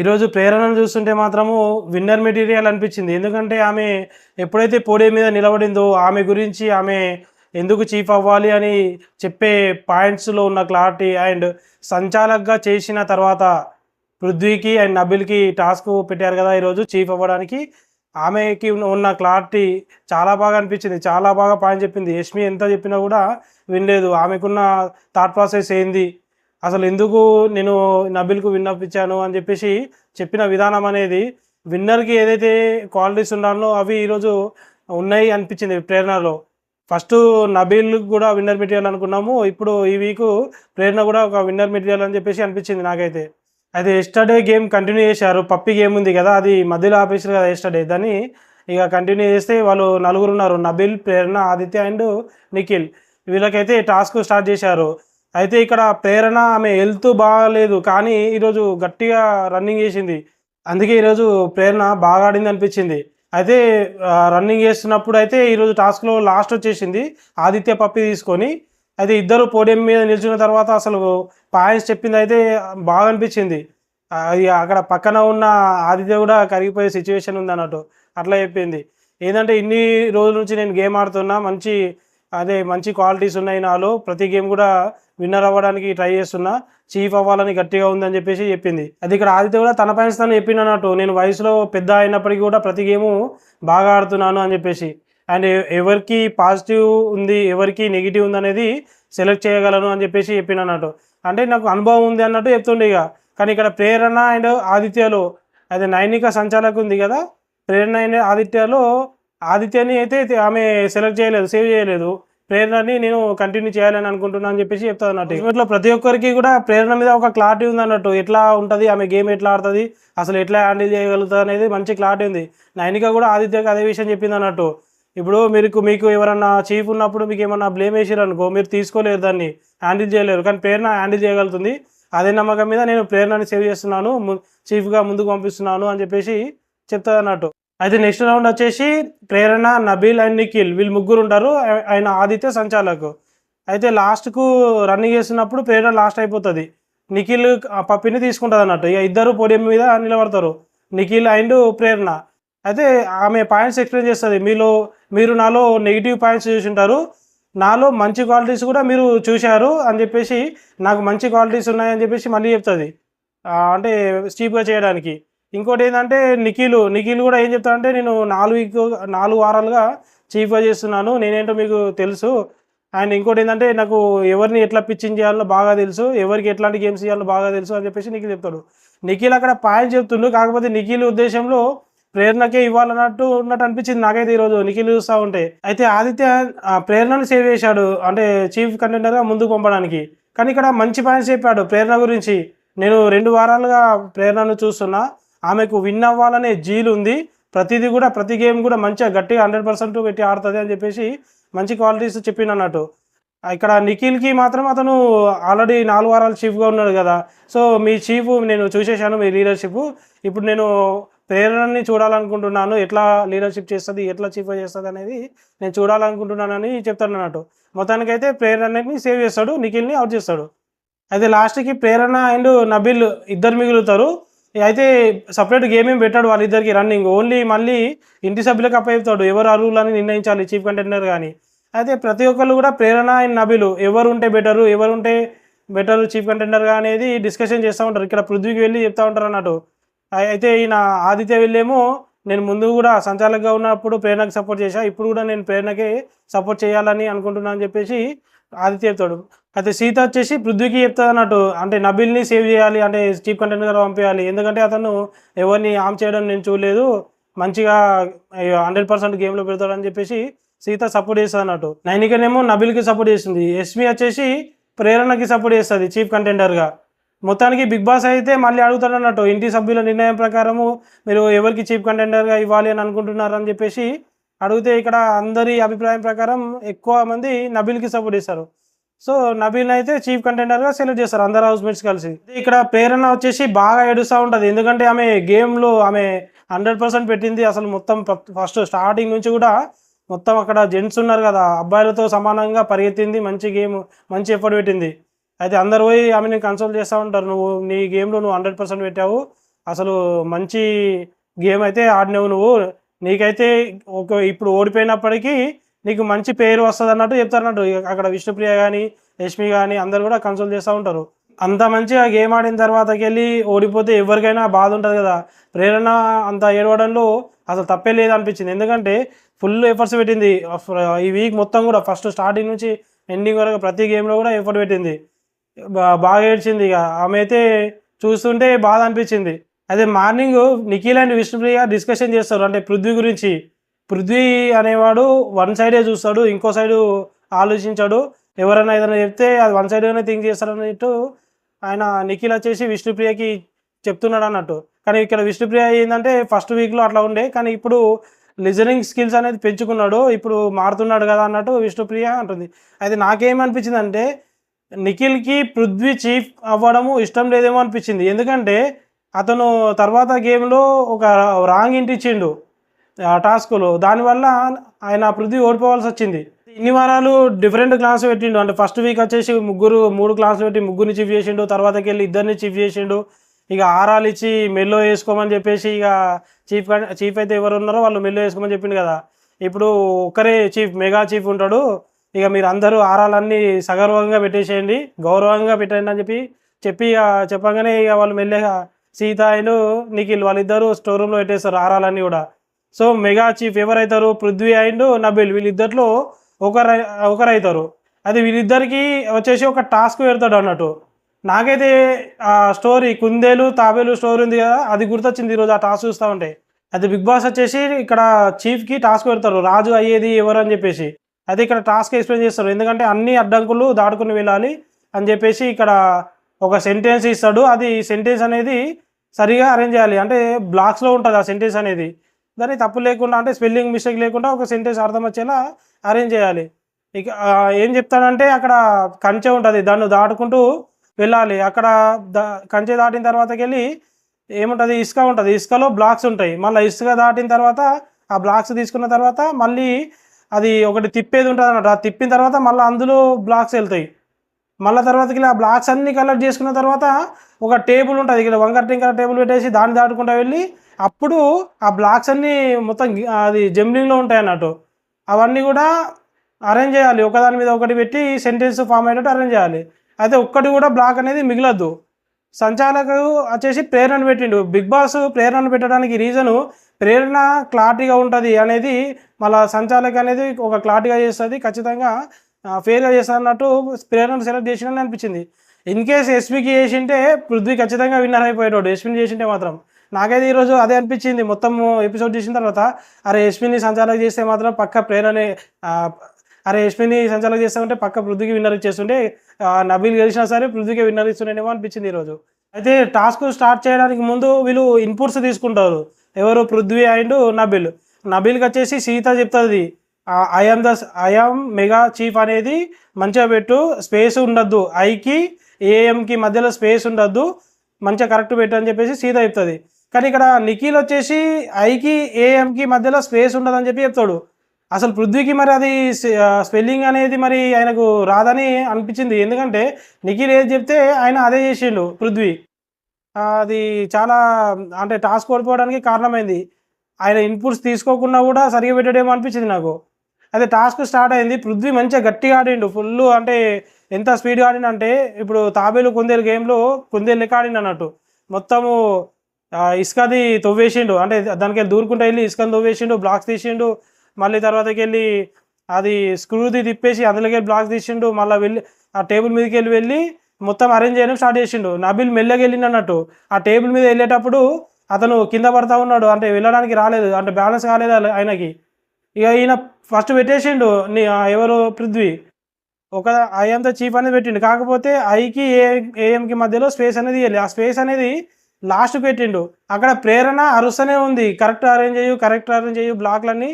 ఈరోజు ప్రేరణను చూస్తుంటే మాత్రము విన్నర్ మెటీరియల్ అనిపించింది. ఎందుకంటే ఆమె ఎప్పుడైతే పోడియం మీద నిలబడిందో ఆమె గురించి ఆమె ఎందుకు చీఫ్ అవ్వాలి అని చెప్పే పాయింట్స్‌లో ఉన్న క్లారిటీ అండ్ సంచాలక్‌గా చేసిన తర్వాత పృథ్వీకి అండ్ నబిల్‌కి టాస్క్ పెట్టారు కదా! ఈరోజు చీఫ్ అవ్వడానికి. ఆమెకి ఉన్న క్లారిటీ చాలా బాగా అనిపించింది. చాలా బాగా పాయింట్ చెప్పింది. యష్మి ఎంత చెప్పినా కూడా వినలేదు. ఆమెకున్న థాట్ ప్రాసెస్ ఏంది? అసలెందుకు నేను నబిల్‌కు విన్నప్ ఇచ్చాను అని జెప్పేసి చెప్పిన విధానం అనేది విన్నర్‌కి ఏదైతే క్వాలిటీస్ ఉండాలో అవి ఈరోజు ఉన్నాయి అనిపించింది ప్రేరణలో. ఫస్టు నబీల్‌కి గూడా విన్నర్ మెటీరియల్ అనుకున్నాము. ఇప్పుడు ఈ వీకు ప్రేరణ గూడా ఒక విన్నర్ మెటీరియల్ అని జెప్పేసి అనిపించింది నాకైతే. అయితే యెస్టర్‌డే గేమ్ కంటిన్యూ చేశారు. పప్పీ గేమ్ ఉంది గదా! అది మధ్యలో ఆపేసారు గదా! యెస్టర్‌డే. దాన్ని ఇగ కంటిన్యూ చేస్తే వాళ్ళు నలుగురున్నారు. నబిల్, ప్రేరణ, ఆదిత్య అండ్ నిఖిల్. వీళ్ళకైతే టాస్క్ స్టార్ట్ జేశారు. అయితే ఇక్కడ ప్రేరణ ఆమె హెల్త్ బాగాలేదు. కానీ ఈరోజు గట్టిగా రన్నింగ్ చేసింది. అందుకే ఈరోజు ప్రేరణ బాగా ఆడిందనిపించింది. అయితే రన్నింగ్ చేస్తున్నప్పుడైతే ఈరోజు టాస్క్‌లో లాస్ట్ వచ్చేసింది. ఆదిత్య పప్పీ తీసుకొని. అయితే ఇద్దరు పోడియం మీద నిల్చున్న తర్వాత అసలు పాయింట్స్ చెప్పిందయితే బాగా అనిపించింది. ఇగ అక్కడ పక్కన ఉన్న ఆదిత్య కూడా కరిగిపోయే సిట్యుయేషన్ ఉందన్నట్టు. అట్లా చెప్పింది. ఏందంటే ఇన్ని రోజుల నుంచి నేను గేమ్ ఆడుతున్నా. మంచి క్వాలిటీస్ ఉన్నాయి నాలో. ప్రతి గేమ్ కూడా విన్నర్ అవ్వడానికి ట్రై చేస్తున్నా. చీఫ్ అవ్వాలని గట్టిగా ఉందని చెప్పేసి చెప్పింది. అది ఇక్కడ ఆదిత్య కూడా తన పాయింట్స్ తను చెప్పిండన్నట్టు. నేను వయసులో పెద్ద అయినప్పటికీ కూడా ప్రతి గేము బాగా ఆడుతున్నాను అని చెప్పేసి. అండ్ ఎవరికి పాజిటివ్ ఉంది, ఎవరికి నెగెటివ్ ఉందనేది సెలెక్ట్ చేయగలను అని చెప్పేసి చెప్పిండన్నట్టు. అంటే నాకు అనుభవం ఉంది అన్నట్టు చెప్తుండే ఇక. కానీ ఇక్కడ ప్రేరణ అండ్ ఆదిత్యలో అదే నైనిక సంచాలక్ ఉంది కదా! ప్రేరణ అండ్ ఆదిత్యలో ఆదిత్యని అయితే ఆమె సెలెక్ట్ చేయలేదు, సేవ్ చేయలేదు. ప్రేరణని నేను కంటిన్యూ చేయాలని అనుకుంటున్నా అని చెప్పేసి చెప్తాదన్నట్టు. ఇప్పట్లో ప్రతి ఒక్కరికి కూడా ప్రేరణ మీద ఒక క్లారిటీ ఉందన్నట్టు. ఎట్లా ఉంటది, ఆమె గేమ్ ఎట్లా ఆడుతది, అసలు ఎట్లా హ్యాండిల్ చేయగలుగుతది అనేది మంచి క్లారిటీ ఉంది. నైనిక కూడా ఆదిత్యకి అదే విషయం చెప్పిందన్నట్టు. ఇప్పుడు మీకు ఎవరన్నా చీఫ్ ఉన్నప్పుడు మీకేమన్నా బ్లేమ్ వేసిరనుకో, మీరు తీసుకోలేరు దాన్ని, హ్యాండిల్ చేయలేరు. కానీ ప్రేరణ హ్యాండిల్ చేయగలుగుతుంది. అదే నమ్మకం మీద నేను ప్రేరణని సేవ్ చేస్తున్నాను, చీఫ్‌గా ముందుకు పంపిస్తున్నాను అని చెప్పేసి చెప్తాదన్నట్టు. అయితే నెక్స్ట్ రౌండ్ వచ్చేసి ప్రేరణ, నబీల్ అండ్ నిఖిల్ వీళ్ళు ముగ్గురు ఉంటారు. ఆయన ఆదిత్య సంచాలక్. అయితే లాస్ట్‌కు రన్నింగ్ చేస్తున్నప్పుడు ప్రేరణ లాస్ట్ అయిపోతది. నిఖిల్ పప్పిని తీసుకుంటదన్నట్టు. ఇక ఇద్దరు పోడియం మీద నిలబడతారు. నిఖిల్ అండ్ ప్రేరణ. అయితే ఆమె పాయింట్స్ ఎక్స్‌ప్లెయిన్ చేస్తది. మీరు నాలో నెగెటివ్ పాయింట్స్ చూసుంటారు. నాలో మంచి క్వాలిటీస్ కూడా మీరు చూశారు అని చెప్పేసి, నాకు మంచి క్వాలిటీస్ ఉన్నాయని చెప్పేసి మళ్ళీ చెప్తది. అంటే చీప్‌గా చేయడానికి. ఇంకోటేందంటే నిఖిల్ గూడా ఏం చెప్తాడంటే, నేను 4 వారాలుగా చీఫ్‌గా చేస్తున్నాను. నేనేంటో మీకు తెలుసు. అండ్ ఇంకోటేందంటే, నాకు ఎవరిని ఎట్లా పిచ్చింగ్ చేయాలో బాగా తెలుసు. ఎవరికి ఎట్లాంటి గేమ్స్ ఇయ్యాలో బాగా తెలుసు అని చెప్పేసి నిఖిల్ చెప్తాడు. నిఖిల్ అక్కడ పాయింట్ చెప్తుండు. కాకపోతే నిఖిల్ ఉద్దేశంలో ప్రేరణకే ఇవ్వాలన్నట్టు ఉన్నట్టు అనిపించింది నాకైతే ఈరోజు నిఖిల్ చూస్తా ఉంటే. అయితే ఆదిత్య ప్రేరణను సేవ్ చేశాడు. అంటే చీఫ్ కంటెండర్‌గా ముందుకు పంపడానికి. కానీ ఇక్కడ మంచి పాయింట్స్ చెప్పాడు ప్రేరణ గురించి. నేను 2 వారాలుగా ప్రేరణను చూస్తున్నా. ఆమెకు విన్ అవ్వాలనే జీలుంది. ప్రతి గేమ్ కూడా మంచిగా గట్టిగా 100% పెట్టి ఆడుతది అని చెప్పేసి మంచి క్వాలిటీస్ చెప్పిండన్నట్టు. ఇక్కడ నిఖిల్‌కి మాత్రం అతను ఆల్రెడీ 4 వారాలు చీఫ్‌గా ఉన్నాడు గదా! సో, మీ చీఫ్ నేను చూసేశాను మీ లీడర్‌షిప్. ఇప్పుడు నేను ప్రేరణని చూడాలనుకుంటున్నాను. ఎట్లా లీడర్‌షిప్ చేస్తది, ఎట్లా చీఫ్‌గా చేస్తదనేది నేను చూడాలనుకుంటున్నానని చెప్తాడన్నట్టు. మొత్తానికైతే ప్రేరణని సేవ్ చేస్తాడు. నిఖిల్‌ని ఔట్ చేస్తాడు. అయితే లాస్ట్‌కి ప్రేరణ అండ్ నబీల్ ఇద్దరు మిగులుతారు. అయితే సెపరేట్ గేమ్ ఏం పెట్టాడు వాళ్ళిద్దరికి రన్నింగ్. ఓన్లీ మళ్ళీ ఇంటి సభ్యులకు అప్పచెప్తాడు. ఎవరు అర్హులని నిర్ణయించాలి చీఫ్ కంటెండర్ గాని. అయితే ప్రతి ఒక్కళ్ళు కూడా ప్రేరణ అండ్ నబీల్ ఎవరుంటే బెటరు చీఫ్ కంటెండర్‌గా అనేది డిస్కషన్ చేస్తా ఉంటారు. ఇక్కడ పృథ్వీకి వెళ్లి చెప్తా ఉంటారన్నట్టు. అయితే ఈయన ఆదిత్య వెళ్ళేమో నేను ముందు కూడా సంచాలకుగా ఉన్నప్పుడు ప్రేరణకు సపోర్ట్ చేశా. ఇప్పుడు కూడా నేను ప్రేరణకే సపోర్ట్ చేయాలని అనుకుంటున్నా అని చెప్పేసి ఆదిత్య చెప్తాడు. అయితే సీత వచ్చేసి పృథ్వీకి చెప్తాదన్నట్టు. అంటే నబీల్‌ని సేవ్ చేయాలి, అంటే చీఫ్ కంటెండర్‌గా పంపియాలి. ఎందుకంటే అతను ఎవరిని హార్మ్ చేయడం నేను చూడలేదు. మంచిగా 100% గేమ్‌లో పెడతాడని చెప్పేసి సీత సపోర్ట్ చేస్తదన్నట్టు. నైనికనేమో నబీల్‌కి సపోర్ట్ చేస్తుంది. యష్మి వచ్చేసి ప్రేరణకి సపోర్ట్ చేస్తది చీఫ్ కంటెండర్‌గా. మొత్తానికి బిగ్ బాస్ అయితే మళ్ళీ అడుగుతాడన్నట్టు. ఇంటి సభ్యుల నిర్ణయం ప్రకారము మీరు ఎవరికి చీఫ్ కంటెండర్‌గా ఇవ్వాలి అని అనుకుంటున్నారని చెప్పేసి అడిగితే, ఇక్కడ అందరి అభిప్రాయం ప్రకారం ఎక్కువ మంది నబీల్‌కి సపోర్ట్ చేస్తారు. సో, నబీల్‌ని అయితే చీఫ్ కంటెండర్‌గా సెలెక్ట్ చేస్తారు అందరు హౌస్‌మేట్స్ కలిసి. ఇక్కడ ప్రేరణ వచ్చేసి బాగా ఏడుస్తా ఉంటది. ఎందుకంటే ఆమె గేమ్‌లో ఆమె 100% పెట్టింది. అసలు మొత్తం ఫస్ట్ స్టార్టింగ్ నుంచి కూడా మొత్తం అక్కడ జెంట్స్ ఉన్నారు కదా! అబ్బాయిలతో సమానంగా పరిగెత్తింది. మంచి గేమ్, మంచి ఎఫర్ట్ పెట్టింది. అయితే అందరూ పోయి ఆమెని కన్సోల్ చేస్తా ఉంటారు. నీ గేమ్‌లో నువ్వు 100% పెట్టావు. అసలు మంచి గేమ్ అయితే ఆడినావు నువ్వు, నీకైతే ఇప్పుడు ఓడిపోయినప్పటికీ నీకు మంచి పేరు వస్తుంది అన్నట్టు చెప్తారన్నట్టు. అక్కడ విష్ణుప్రియ కానీ యష్మి కానీ అందరు కూడా కన్సోల్ చేస్తూ ఉంటారు. అంత మంచిగా గేమ్ ఆడిన తర్వాతకి వెళ్ళి ఓడిపోతే ఎవరికైనా బాధ ఉంటుంది కదా. ప్రేరణ అంత ఏడవడంలో అసలు తప్పే లేదనిపించింది, ఎందుకంటే ఫుల్ ఎఫర్ట్స్ పెట్టింది ఈ వీక్ మొత్తం కూడా. ఫస్ట్ స్టార్టింగ్ నుంచి ఎండింగ్ వరకు ప్రతి గేమ్లో కూడా ఎఫర్ట్ పెట్టింది, బాగా ఏడ్చింది. ఇక ఆమె అయితే చూస్తుంటే బాధ అనిపించింది. అదే morning Nikhil and Vishnupriya discussion చేస్తారు, అంటే పృథ్వీ గురించి. పృథ్వీ అనేవాడు వన్ సైడే చూస్తాడు, ఇంకో సైడు ఆలోచించాడు. ఎవరైనా ఏదైనా చెప్తే అది వన్ సైడ్గానే థింక్ చేస్తాడు అన్నట్టు ఆయన నిఖిల్ వచ్చేసి విష్ణుప్రియకి చెప్తున్నాడు అన్నట్టు. కానీ ఇక్కడ విష్ణుప్రియ ఏంటంటే ఫస్ట్ వీక్లో అట్లా ఉండే, కానీ ఇప్పుడు లిజనింగ్ స్కిల్స్ అనేది పెంచుకున్నాడు, ఇప్పుడు మారుతున్నాడు కదా అన్నట్టు విష్ణుప్రియ అంటుంది. అయితే నాకేమనిపించింది అంటే నిఖిల్కి పృథ్వీ చీఫ్ అవ్వడము ఇష్టం లేదేమో అనిపించింది, ఎందుకంటే అతను తర్వాత గేమ్లో ఒక రాంగ్ ఇంటి ఇచ్చిండు ఆ టాస్క్లో, దానివల్ల ఆయన పృథ్వీ ఓడిపోవాల్సి వచ్చింది. ఇన్ని వారాలు డిఫరెంట్ క్లాస్ పెట్టిండు, అంటే ఫస్ట్ వీక్ వచ్చేసి 3 క్లాసులు పెట్టి ముగ్గురిని చీఫ్ చేసిండు, తర్వాతకి వెళ్ళి 2 చీఫ్ చేసిండు. ఇక ఆరాలు ఇచ్చి మెల్లో వేసుకోమని చెప్పేసి ఇక చీఫ్ అయితే ఎవరు ఉన్నారో వాళ్ళు మెల్లో వేసుకోమని చెప్పిండు కదా. ఇప్పుడు ఒక్కరే చీఫ్, మెగా చీఫ్ ఉంటాడు, ఇక మీరు అందరూ ఆరాలన్నీ సగర్వంగా పెట్టేసేయండి, గౌరవంగా పెట్టండి అని చెప్పి ఇక చెప్పగానే ఇక వాళ్ళు మెల్లగా సీత అండ్ నిఖిల్ వాళ్ళిద్దరూ స్టోర్ రూమ్లో పెట్టేస్తారు ఆరాలన్నీ కూడా. సో మెగా చీఫ్ ఎవరైతారు, పృథ్వీ అండ్ నబిల్, వీళ్ళిద్దరిలో ఒకరు అవుతారు. అది వీళ్ళిద్దరికి వచ్చేసి ఒక టాస్క్ పెడతాడు అన్నట్టు. నాకైతే ఆ స్టోరీ కుందేలు తాబేలు స్టోరీ ఉంది కదా, అది గుర్తొచ్చింది ఈరోజు ఆ టాస్క్ చూస్తూ ఉంటే. అది బిగ్ బాస్ వచ్చేసి ఇక్కడ చీఫ్కి టాస్క్ పెడతారు, రాజు అయ్యేది ఎవరు అని చెప్పేసి. అయితే ఇక్కడ టాస్క్ ఎక్స్ప్లెయిన్ చేస్తారు, ఎందుకంటే అన్ని అడ్డంకులు దాటుకుని వెళ్ళాలి అని చెప్పేసి ఇక్కడ ఒక సెంటెన్స్ ఇస్తాడు. అది సెంటెన్స్ అనేది సరిగా అరేంజ్ చేయాలి, అంటే బ్లాక్స్లో ఉంటుంది ఆ సెంటెన్స్ అనేది. దాన్ని తప్పు లేకుండా, అంటే స్పెల్లింగ్ మిస్టేక్ లేకుండా ఒక సెంటెన్స్ అర్థం వచ్చేలా అరేంజ్ చేయాలి. ఇక ఏం చెప్తాడంటే అక్కడ కంచె ఉంటుంది, దాన్ని దాటుకుంటూ వెళ్ళాలి. అక్కడ కంచె దాటిన తర్వాతకి వెళ్ళి ఏముంటుంది, ఇసుక ఉంటుంది, ఇసుకలో బ్లాక్స్ ఉంటాయి. మళ్ళీ ఇసుక దాటిన తర్వాత ఆ బ్లాక్స్ తీసుకున్న తర్వాత మళ్ళీ అది ఒకటి తిప్పేది ఉంటుంది అన్నట్టు. అది తిప్పిన తర్వాత మళ్ళీ అందులో బ్లాక్స్ వెళ్తాయి. మళ్ళీ తర్వాతకి ఆ బ్లాక్స్ అన్నీ కలెక్ట్ చేసుకున్న తర్వాత ఒక టేబుల్ ఉంటుంది, ఇక్కడ వంకర టింకర టేబుల్ పెట్టేసి దాన్ని దాటుకుంటూ వెళ్ళి అప్పుడు ఆ బ్లాక్స్ అన్నీ మొత్తం అది జంబ్లింగ్లో ఉంటాయి అన్నట్టు. అవన్నీ కూడా అరేంజ్ చేయాలి, ఒకదాని మీద ఒకటి పెట్టి సెంటెన్స్ ఫామ్ అయ్యేటట్టు అరేంజ్ చేయాలి. అయితే ఒక్కటి కూడా బ్లాక్ అనేది మిగలద్దు. సంచాలకు వచ్చేసి ప్రేరణ పెట్టిండు బిగ్ బాస్. ప్రేరణ పెట్టడానికి రీజను ప్రేరణ క్లారిటీగా ఉంటుంది అనేది, మళ్ళీ సంచాలక్ అనేది ఒక క్లారిటీగా చేస్తుంది, ఖచ్చితంగా ఫెయిర్గా చేస్తుంది అన్నట్టు ప్రేరణ సెలెక్ట్ చేసినని అనిపించింది. ఇన్ కేస్ ఎస్పీకి చేసింటే పృథ్వీ ఖచ్చితంగా విన్నర్ అయిపోయాడు, ఎస్పీని చేసింటే మాత్రం. నాకైతే ఈరోజు అదే అనిపించింది మొత్తం ఎపిసోడ్ చూసిన తర్వాత. అరే ఎస్పీని సంచాలక్ చేస్తే మాత్రం పక్క ప్రేరణే, ఎస్పీని సంచాలక్ చేస్తామంటే పక్క పృథ్వీకి విన్నర్ ఇచ్చేస్తుంటే, నబీల్ గెలిచినా సరే పృథ్వీకి విన్నర్ ఇస్తుండేమో అనిపించింది ఈరోజు. అయితే టాస్క్ స్టార్ట్ చేయడానికి ముందు వీళ్ళు ఇన్పుట్స్ తీసుకుంటారు, ఎవరు, పృథ్వీ అండ్ నబీల్కి వచ్చేసి సీత చెప్తుంది ఐఎమ్ మెగా చీఫ్ అనేది మంచిగా పెట్టు, స్పేస్ ఉండద్దు, ఐకి ఏఎంకి మధ్యలో స్పేస్ ఉండద్దు, మంచిగా కరెక్ట్ పెట్టు అని చెప్పేసి సీత చెప్తుంది. కానీ ఇక్కడ నిఖిల్ వచ్చేసి ఐకి ఏఎంకి మధ్యలో స్పేస్ ఉండదని చెప్తాడు. అసలు పృథ్వీకి మరి అది స్పెల్లింగ్ అనేది మరి ఆయనకు రాదని అనిపించింది, ఎందుకంటే నిఖిల్ ఏది చెప్తే ఆయన అదే చేసిండు పృథ్వీ. అది చాలా అంటే టాస్క్ ఓడిపోవడానికి కారణమైంది. ఆయన ఇన్పుట్స్ తీసుకోకుండా కూడా సరిగా పెట్టడేమో అనిపించింది నాకు. అదే టాస్క్ స్టార్ట్ అయింది, పృథ్వీ మంచిగా గట్టిగా ఆడిండు ఫుల్, అంటే ఎంత స్పీడ్గా ఆడిండంటే ఇప్పుడు తాబేలు కుందేలు గేమ్లో కుందేలు లెక్క ఆడిండు అన్నట్టు. మొత్తము ఇసుకది తవ్వేసిండు, అంటే దానికి వెళ్ళి దూరుకుంటూ వెళ్ళి ఇసుకని తవ్వేసిండు, బ్లాక్స్ తీసిండు. మళ్ళీ తర్వాతకి వెళ్ళి అది స్క్రూది తిప్పేసి అందులోకి వెళ్ళి బ్లాక్స్ తీసిండు. మళ్ళీ వెళ్ళి ఆ టేబుల్ మీదకి వెళ్ళి మొత్తం అరేంజ్ చేయడం స్టార్ట్ చేసిండు. నబీల్ మెల్లగా వెళ్ళిండు అన్నట్టు. ఆ టేబుల్ మీద వెళ్ళేటప్పుడు అతను కింద పడతా ఉన్నాడు, అంటే వెళ్ళడానికి రాలేదు, అంటే బ్యాలెన్స్ కాలేదు ఆయనకి. ఇక ఈయన ఫస్ట్ పెట్టేసిండు ఎవరు, పృథ్వీ. ఒక ఐఎంతో చీఫ్ అనేది పెట్టిండు, కాకపోతే ఐకి ఏఎంకి మధ్యలో స్పేస్ అనేది ఇవ్వాలి. ఆ స్పేస్ అనేది లాస్ట్కి పెట్టిండు. అక్కడ ప్రేరణ అరుస్తూనే ఉంది, కరెక్ట్ అరేంజ్ చేయు బ్లాక్లన్నీ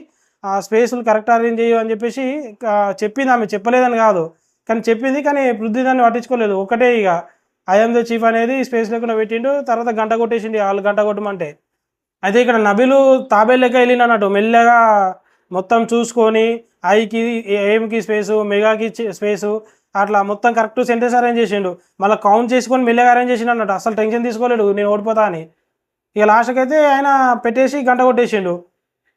స్పేస్లు కరెక్ట్ అరేంజ్ చేయు అని చెప్పేసి చెప్పింది. ఆమె చెప్పలేదని కాదు, కానీ చెప్పింది, కానీ పృథ్వీ దాన్ని పట్టించుకోలేదు. ఒకటే ఇక ఐఎంతో చీఫ్ అనేది స్పేస్ లేకుండా పెట్టిండు. తర్వాత గంట కొట్టేసిండు, వాళ్ళు గంట కొట్టమంటే. అయితే ఇక్కడ నబీలు తాబేలు లెక్క వెళ్ళిండు అన్నట్టు, మెల్లగా మొత్తం చూసుకొని ఐకి ఏఎంకి స్పేసు, మెగాకి స్పేసు, అట్లా మొత్తం కరెక్ట్ సెంటెన్స్ అరేంజ్ చేసిండు. మళ్ళీ కౌంట్ చేసుకొని మెల్లగా అరేంజ్ చేసిండు అన్నట్టు. అసలు టెన్షన్ తీసుకోలేడు నేను ఓడిపోతా అని. ఇక లాస్ట్కి అయితే ఆయన పెట్టేసి గంట కొట్టేసిండు.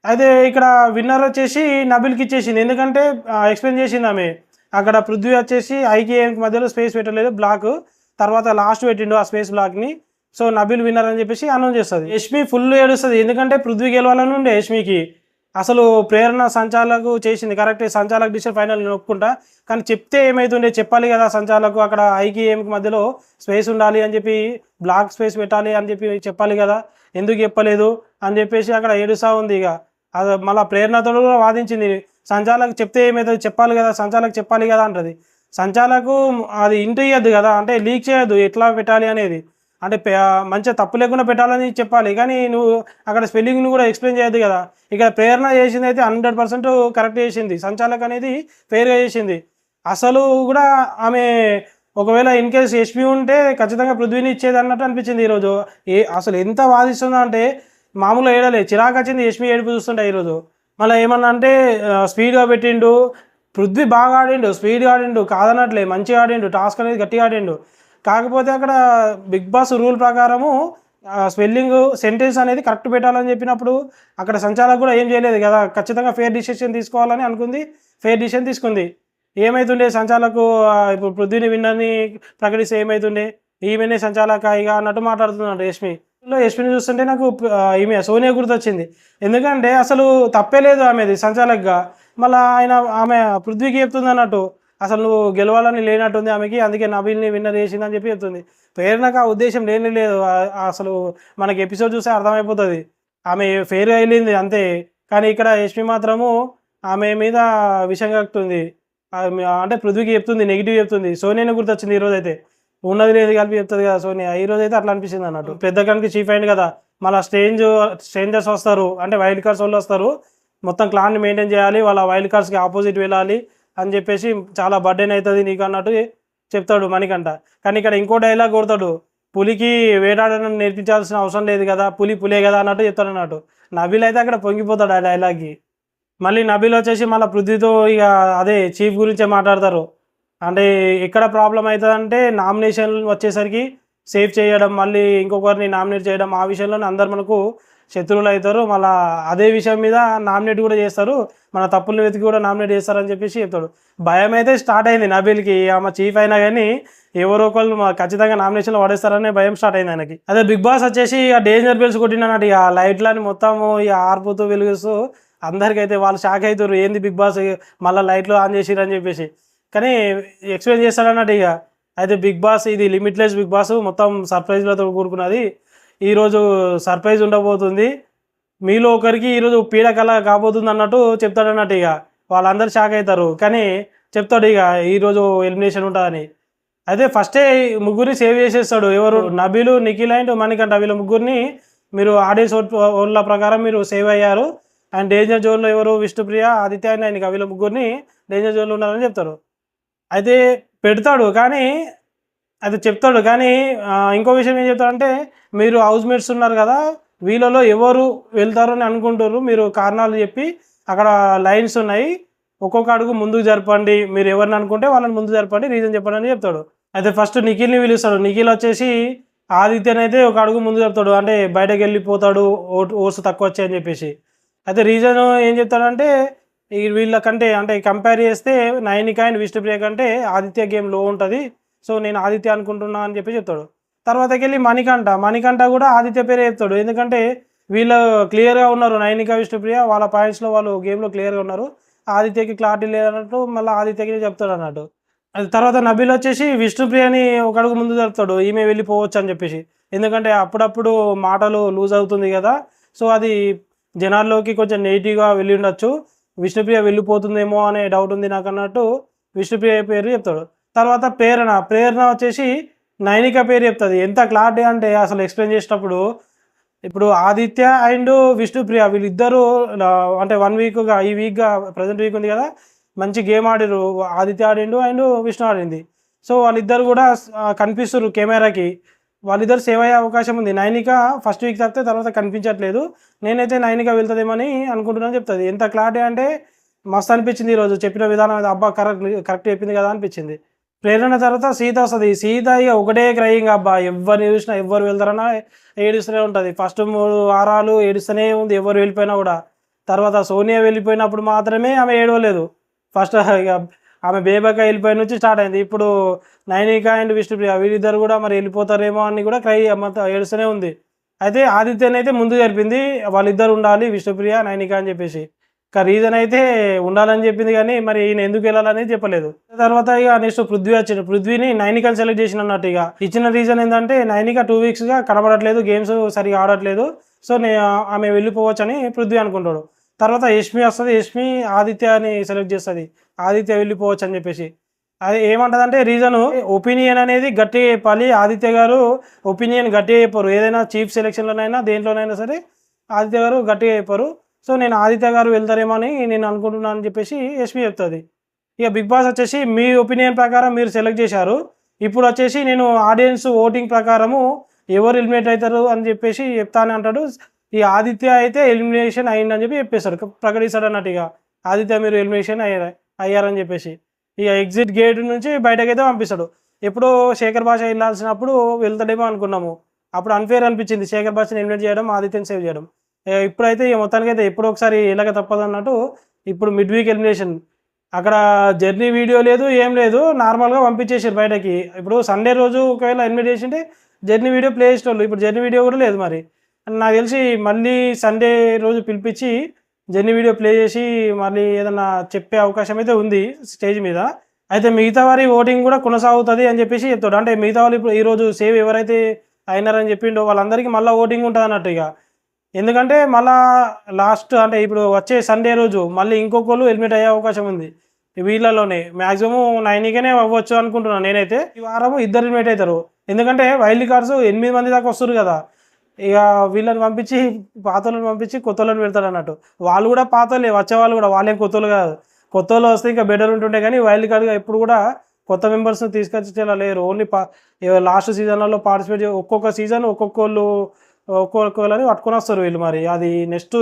అయితే ఇక్కడ విన్నర్ వచ్చేసి నబిల్కి ఇచ్చేసింది. ఎందుకంటే ఎక్స్ప్లెయిన్ చేసింది ఆమె. అక్కడ పృథ్వీ వచ్చేసి ఐకి ఏఎంకి మధ్యలో స్పేస్ పెట్టలేదు బ్లాక్, తర్వాత లాస్ట్ పెట్టిండు ఆ స్పేస్ బ్లాక్ని. సో నబిల్ విన్నర్ అని చెప్పేసి అనౌన్స్ చేస్తుంది. యష్మి ఫుల్ ఏడుస్తుంది, ఎందుకంటే పృథ్వీ గెలవాలని ఉండే యష్మికి. అసలు ప్రేరణ సంచాలకు చేసింది కరెక్ట్, సంచాలకు డిసిషన్ ఫైనల్ నేను ఒప్పుకుంటా. కానీ చెప్తే ఏమవుతుండే, చెప్పాలి కదా సంచాలకు అక్కడ ఐకి ఏఎంకి మధ్యలో స్పేస్ ఉండాలి అని చెప్పి, బ్లాక్ స్పేస్ పెట్టాలి అని చెప్పి చెప్పాలి కదా, ఎందుకు చెప్పలేదు అని చెప్పేసి అక్కడ ఏడుస్తూ ఉంది. ఇక అది మళ్ళీ ప్రేరణతో కూడా వాదించింది, సంచాలకు చెప్తే ఏమవుతుంది, చెప్పాలి కదా, సంచాలకు చెప్పాలి కదా అంటది. సంచాలకు అది ఇంటి ఇయ్యద్దు కదా, అంటే లీక్ చేయొద్దు ఎట్లా పెట్టాలి అనేది, అంటే మంచిగా తప్పు లేకుండా పెట్టాలని చెప్పాలి, కానీ నువ్వు అక్కడ స్పెల్లింగ్ను కూడా ఎక్స్ప్లెయిన్ చేయొద్దు కదా. ఇక్కడ ప్రేరణ చేసింది అయితే 100% కరెక్ట్ చేసింది, సంచాలక్ అనేది ఫెయిర్గా చేసింది. అసలు కూడా ఆమె ఒకవేళ ఇన్ కేస్ యష్మి ఉంటే ఖచ్చితంగా పృథ్వీని ఇచ్చేది అన్నట్టు అనిపించింది ఈరోజు. అసలు ఎంత వాదిస్తుందో అంటే మామూలుగా ఏడలే, చిరాకు వచ్చింది యష్మి ఏడుపు చూస్తుంటే ఈరోజు. మళ్ళీ ఏమన్నా అంటే స్పీడ్గా పెట్టిండు, పృథ్వీ బాగా ఆడిండు, స్పీడ్గా ఆడిండు కాదనట్లే, మంచిగా ఆడిండు, టాస్క్ అనేది గట్టిగా ఆడిండు. కాకపోతే అక్కడ బిగ్ బాస్ రూల్ ప్రకారము స్పెల్లింగ్ సెంటెన్స్ అనేది కరెక్ట్ పెట్టాలని చెప్పినప్పుడు అక్కడ సంచాలక్ కూడా ఏం చేయలేదు కదా, ఖచ్చితంగా ఫెయిర్ డిసిషన్ తీసుకోవాలని అనుకుంది, ఫెయిర్ డిసిషన్ తీసుకుంది. ఏమవుతుండే సంచాలకు ఇప్పుడు పృథ్వీని విన్నర్ని ప్రకటిస్తే ఏమవుతుండే, ఈమెనే సంచాలకాయిగా అన్నట్టు మాట్లాడుతున్నాడు యష్మి. యష్మిని చూస్తుంటే నాకు ఈమె సోనియా గుర్తొచ్చింది, ఎందుకంటే అసలు తప్పే లేదు ఆమెది సంచాలక్గా, మళ్ళీ ఆమె పృథ్వీకి చెప్తుంది అన్నట్టు అసలు నువ్వు గెలవాలని లేనట్టుంది ఆమెకి, అందుకే నబీల్ని విన్నర్ చేసిందని చెప్పి చెప్తుంది. ప్రేరణకు ఆ ఉద్దేశం లేని లేదు, అసలు మనకి ఎపిసోడ్ చూస్తే అర్థమైపోతుంది ఆమె ఫెయిర్గా వెళ్ళింది అంతే. కానీ ఇక్కడ యష్మి మాత్రము ఆమె మీద విషం కక్కుతుంది, అంటే పృథ్వీకి చెప్తుంది, నెగిటివ్ చెప్తుంది. సోనియాని గుర్తొచ్చింది ఈరోజు అయితే, ఉన్నది లేదు కలిపి చెప్తుంది కదా సోనియా, ఈరోజు అయితే అట్లా అనిపిస్తుంది అన్నట్టు. పెద్ద కనుక చీఫ్ అయింది కదా, మళ్ళీ స్ట్రేంజర్స్ వస్తారు, అంటే వైల్డ్ కార్డ్స్ వాళ్ళు వస్తారు, మొత్తం క్లాన్ని మెయింటైన్ చేయాలి, వాళ్ళ వైల్డ్ కార్డ్స్కి ఆపోజిట్ వెళ్ళాలి అని చెప్పేసి చాలా బర్డెన్ అవుతుంది నీకు అన్నట్టు చెప్తాడు మణికంఠ. కానీ ఇక్కడ ఇంకో డైలాగ్ కొడతాడు, పులికి వేటాడడం నేర్పించాల్సిన అవసరం లేదు కదా, పులే కదా అన్నట్టు చెప్తాడు అన్నట్టు. నబీల్ అయితే అక్కడ పొంగిపోతాడు ఆ డైలాగ్కి. మళ్ళీ నబీల్ వచ్చేసి మళ్ళీ పృథ్వీతో ఇక అదే చీఫ్ గురించే మాట్లాడతారు. అంటే ఎక్కడ ప్రాబ్లం అవుతుందంటే నామినేషన్ వచ్చేసరికి సేవ్ చేయడం, మళ్ళీ ఇంకొకరిని నామినేట్ చేయడం, ఆ విషయంలోనే అందరు మనకు శత్రువులు అవుతారు, మళ్ళీ అదే విషయం మీద నామినేట్ కూడా చేస్తారు, మన తప్పుల్ని వెతికి కూడా నామినేట్ చేస్తారని చెప్పేసి చెప్తాడు. భయం అయితే స్టార్ట్ అయింది నబీల్కి, ఆమె చీఫ్ అయినా కానీ ఎవరో ఒకళ్ళు ఖచ్చితంగా నామినేషన్లో పడేస్తారనే భయం స్టార్ట్ అయింది ఆయనకి. అదే బిగ్ బాస్ వచ్చేసి ఇక డేంజర్ బెల్స్ కొట్టినట్టు ఇక లైట్లని మొత్తము ఇక ఆర్పుతూ వెలుగుస్తూ అందరికైతే వాళ్ళు షాక్ అవుతారు, ఏంది బిగ్ బాస్ మళ్ళీ లైట్లు ఆన్ చేసిరని చెప్పేసి. కానీ ఎక్స్ప్లెయిన్ చేస్తాడన్నట్టు ఇక. అయితే బిగ్ బాస్ ఇది లిమిట్లెస్ బిగ్ బాస్, మొత్తం సర్ప్రైజ్లతో కూడుకున్నది, ఈరోజు సర్ప్రైజ్ ఉండబోతుంది, మీలో ఒకరికి ఈరోజు పీడకల కాబోతుంది అన్నట్టు చెప్తాడన్నట్టు. ఇక వాళ్ళందరూ షాక్ అవుతారు, కానీ చెప్తాడు ఇక ఈరోజు ఎలిమినేషన్ ఉంటుందని. అయితే ఫస్టే ముగ్గురిని సేవ్ చేసేస్తాడు, ఎవరు నబీలు, నిఖిల్ అండ్ మణికంఠ, వీళ్ళ ముగ్గురిని మీరు ఆడియన్స్ ఓట్ల ప్రకారం మీరు సేవ్ అయ్యారు. అండ్ డేంజర్ జోన్లో ఎవరు విష్ణుప్రియ, ఆదిత్య అండ్ ఆయన వీళ్ళ ముగ్గురిని డేంజర్ జోన్లో ఉన్నారని చెప్తారు. అయితే పెడతాడు కానీ అయితే చెప్తాడు, కానీ ఇంకో విషయం ఏం చెప్తాడంటే, మీరు హౌస్ మేట్స్ ఉన్నారు కదా, వీళ్ళలో ఎవరు వెళ్తారు అని అనుకుంటారు, మీరు కారణాలు చెప్పి అక్కడ లైన్స్ ఉన్నాయి, ఒక్కొక్క అడుగు ముందుకు జరపండి, మీరు ఎవరిని అనుకుంటే వాళ్ళని ముందు జరపండి, రీజన్ చెప్పండి అని చెప్తాడు. అయితే ఫస్ట్ నిఖిల్ని పిలుస్తాడు, నిఖిల్ వచ్చేసి ఆదిత్యని అయితే ఒక అడుగు ముందు చెప్తాడు, అంటే బయటకు వెళ్ళిపోతాడు ఓట్స్ తక్కువ వచ్చాయని చెప్పేసి. అయితే రీజన్ ఏం చెప్తాడంటే, వీళ్ళకంటే అంటే కంపేర్ చేస్తే నైనిక అండ్ విష్ణుప్రియ కంటే ఆదిత్య గేమ్ లో ఉంటుంది, సో నేను ఆదిత్య అనుకుంటున్నా అని చెప్పి చెప్తాడు. తర్వాతకి వెళ్ళి మణికంఠ కూడా ఆదిత్య పేరే చెప్తాడు, ఎందుకంటే వీళ్ళు క్లియర్గా ఉన్నారు, నైనిక విష్ణుప్రియ వాళ్ళ పాయింట్స్లో వాళ్ళు గేమ్లో క్లియర్గా ఉన్నారు, ఆదిత్యకి క్లారిటీ లేదన్నట్టు మళ్ళీ ఆదిత్యకి చెప్తాడు అన్నట్టు. అది తర్వాత నబీల్ వచ్చేసి విష్ణుప్రియని ఒక అడుగు ముందు జరుపుతాడు, ఈమె వెళ్ళిపోవచ్చు అని చెప్పేసి, ఎందుకంటే అప్పుడప్పుడు మాటలు లూజ్ అవుతుంది కదా, సో అది జనాల్లోకి కొంచెం నెగిటివ్గా వెళ్ళి ఉండొచ్చు, విష్ణుప్రియ వెళ్ళిపోతుందేమో అనే డౌట్ ఉంది నాకు అన్నట్టు విష్ణుప్రియ పేరు చెప్తాడు. తర్వాత ప్రేరణ వచ్చేసి నైనిక పేరు చెప్తుంది. ఎంత క్లారిటీ అంటే అసలు ఎక్స్ప్లెయిన్ చేసేటప్పుడు, ఇప్పుడు ఆదిత్య అండ్ విష్ణుప్రియ వీళ్ళిద్దరూ అంటే 1 వీక్గా ఈ వీక్గా ప్రజెంట్ వీక్ ఉంది కదా, మంచి గేమ్ ఆడిరు, ఆదిత్య ఆడిండు అండ్ విష్ణు ఆడింది, సో వాళ్ళిద్దరు కూడా కనిపిస్తున్నారు కెమెరాకి, వాళ్ళిద్దరు సేవ్ అయ్యే అవకాశం ఉంది. నైనిక ఫస్ట్ వీక్ తప్పితే తర్వాత కనిపించట్లేదు, నేనైతే నైనిక వెళ్తుందేమని అనుకుంటున్నాను చెప్తుంది. ఎంత క్లారిటీ అంటే మస్తు అనిపించింది ఈరోజు చెప్పిన విధానం, అబ్బా కరెక్ట్ చెప్పింది కదా అనిపించింది. ప్రేరణ తర్వాత సీత వస్తుంది. సీత ఇక ఒకటే క్రయింగ్ అబ్బా, ఎవరిని చూసినా ఎవరు వెళ్తారన్నా ఏడుస్తూనే ఉంటుంది. ఫస్ట్ 3 వారాలు ఏడుస్తూనే ఉంది ఎవరు వెళ్ళిపోయినా కూడా. తర్వాత సోనియా వెళ్ళిపోయినప్పుడు మాత్రమే ఆమె ఏడవలేదు. ఫస్ట్ ఇక ఆమె బేబక్క వెళ్ళిపోయిన నుంచి స్టార్ట్ అయింది. ఇప్పుడు నైనిక అండ్ విష్ణుప్రియ వీళ్ళిద్దరు కూడా మరి వెళ్ళిపోతారేమో అని కూడా మొత్తం ఏడుస్తూనే ఉంది. అయితే ఆదిత్యనైతే ముందు జరిపింది, వాళ్ళిద్దరు ఉండాలి విష్ణుప్రియ నైనిక అని చెప్పేసి. రీజన్ అయితే ఉండాలని చెప్పింది కానీ మరి ఈయన ఎందుకు వెళ్ళాలనేది చెప్పలేదు. తర్వాత ఇక నెక్స్ట్ పృథ్వీ వచ్చింది. పృథ్వీని నైనికని సెలెక్ట్ చేసిన అన్నట్టు. ఇక ఇచ్చిన రీజన్ ఏంటంటే నైనిక 2 వీక్స్గా కనబడట్లేదు, గేమ్స్ సరిగా ఆడట్లేదు, సో ఆమె వెళ్ళిపోవచ్చు అని పృథ్వీ అనుకుంటాడు. తర్వాత యష్మి వస్తుంది. యష్మి ఆదిత్యని సెలెక్ట్ చేస్తుంది, ఆదిత్య వెళ్ళిపోవచ్చు అని చెప్పేసి. అది ఏమంటుందంటే రీజను ఒపీనియన్ అనేది గట్టిగా చెప్పాలి. ఆదిత్య గారు ఒపీనియన్ గట్టిగా చెప్పారు. ఏదైనా చీఫ్ సెలెక్షన్లోనైనా దేంట్లోనైనా సరే ఆదిత్య గారు గట్టిగా చెప్పారు. సో నేను ఆదిత్య గారు వెళ్తారేమో అని నేను అనుకుంటున్నాను అని చెప్పేసి యష్మి చెప్తుంది. ఇక బిగ్ బాస్ వచ్చేసి మీ ఒపీనియన్ ప్రకారం మీరు సెలెక్ట్ చేశారు, ఇప్పుడు వచ్చేసి నేను ఆడియన్స్ ఓటింగ్ ప్రకారము ఎవరు ఎలిమినేట్ అవుతారు అని చెప్పేసి చెప్తాను అంటాడు. ఈ ఆదిత్య అయితే ఎలిమినేషన్ అయ్యిందని చెప్పి చెప్పేశాడు, ప్రకటిస్తాడు అన్నట్టు. ఇక ఆదిత్య మీరు ఎలిమినేషన్ అయ్యారని చెప్పేసి ఇక ఎగ్జిట్ గేట్ నుంచి బయటకైతే పంపిస్తాడు. ఎప్పుడో శేఖర్ భాష వెళ్ళాల్సినప్పుడు వెళ్తాడేమో అనుకున్నాము. అప్పుడు అన్ఫేర్ అనిపించింది శేఖర్ భాషని ఎలిమినేట్ చేయడం, ఆదిత్యని సేవ్ చేయడం. ఇప్పుడైతే మొత్తానికైతే ఎప్పుడో ఒకసారి ఎలాగ తప్పదు అన్నట్టు ఇప్పుడు మిడ్ వీక్ ఎలిమినేషన్. అక్కడ జర్నీ వీడియో లేదు, ఏం లేదు, నార్మల్గా పంపించేసారు బయటకి. ఇప్పుడు సండే రోజు ఒకవేళ ఎలిమినేట్ చేసింటే జర్నీ వీడియో ప్లే చేసేటోళ్ళు, ఇప్పుడు జర్నీ వీడియో కూడా లేదు. మరి నాకు తెలిసి మళ్ళీ సండే రోజు పిలిపించి జర్నీ వీడియో ప్లే చేసి మళ్ళీ ఏదన్నా చెప్పే అవకాశం అయితే ఉంది స్టేజ్ మీద. అయితే మిగతా వారి ఓటింగ్ కూడా కొనసాగుతుంది అని చెప్పేసి చెప్తాడు. అంటే మిగతా వాళ్ళు ఇప్పుడు ఈరోజు సేవ్ ఎవరైతే అయినారని చెప్పిండో వాళ్ళందరికీ మళ్ళీ ఓటింగ్ ఉంటుంది అన్నట్టు. ఇక ఎందుకంటే మళ్ళా లాస్ట్ అంటే ఇప్పుడు వచ్చే సండే రోజు మళ్ళీ ఇంకొకరు ఎలిమినేట్ అయ్యే అవకాశం ఉంది. వీళ్ళలోనే మ్యాక్సిమం 9 అవ్వచ్చు అనుకుంటున్నాను నేనైతే. ఈ వారం 2 ఎలిమినేట్ అవుతారు, ఎందుకంటే వైల్డ్ కార్డ్స్ 8 మంది దాకా వస్తారు కదా. ఇక వీళ్ళని పంపించి పాత వాళ్ళని పంపించి కొత్త వాళ్ళని పెడతాడు అన్నట్టు. వాళ్ళు కూడా పాత వాళ్ళే, వచ్చేవాళ్ళు కూడా వాళ్ళేం కొత్త వాళ్ళు కాదు. కొత్త వాళ్ళు వస్తే ఇంకా బెటర్ ఉంటుండే, కానీ వైల్డ్ కార్డ్గా ఎప్పుడు కూడా కొత్త మెంబర్స్ని తీసుకొచ్చేలా లేరు. ఓన్లీ లాస్ట్ సీజన్లలో పార్టిసిపేట్ ఒక్కొక్క సీజన్ ఒక్కొక్కళ్ళని పట్టుకొని వస్తారు వీళ్ళు. మరి అది నెక్స్ట్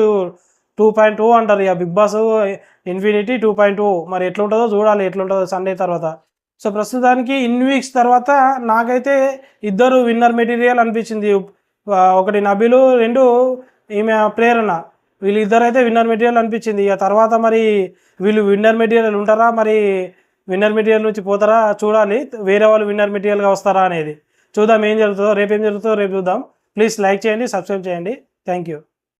2.2 అంటారు. ఇక బిగ్ బాస్ ఇన్ఫినిటీ 2.2 మరి ఎట్లుంటుందో చూడాలి, ఎట్లుంటుందో సండే తర్వాత. సో ప్రస్తుతానికి ఇన్ వీక్స్ తర్వాత నాకైతే 2 విన్నర్ మెటీరియల్ అనిపించింది. ఒకటి నబీలు, 2 ఈమె ప్రేరణ. వీళ్ళిద్దరు అయితే విన్నర్ మెటీరియల్ అనిపించింది. ఇక తర్వాత మరి వీళ్ళు విన్నర్ మెటీరియల్ ఉంటారా, మరి విన్నర్ మెటీరియల్ నుంచి పోతారా చూడాలి. వేరే వాళ్ళు విన్నర్ మెటీరియల్గా వస్తారా అనేది చూద్దాం. ఏం జరుగుతుందో రేపు చూద్దాం. ప్లీజ్ లైక్ చేయండి, సబ్స్క్రైబ్ చేయండి. Thank you.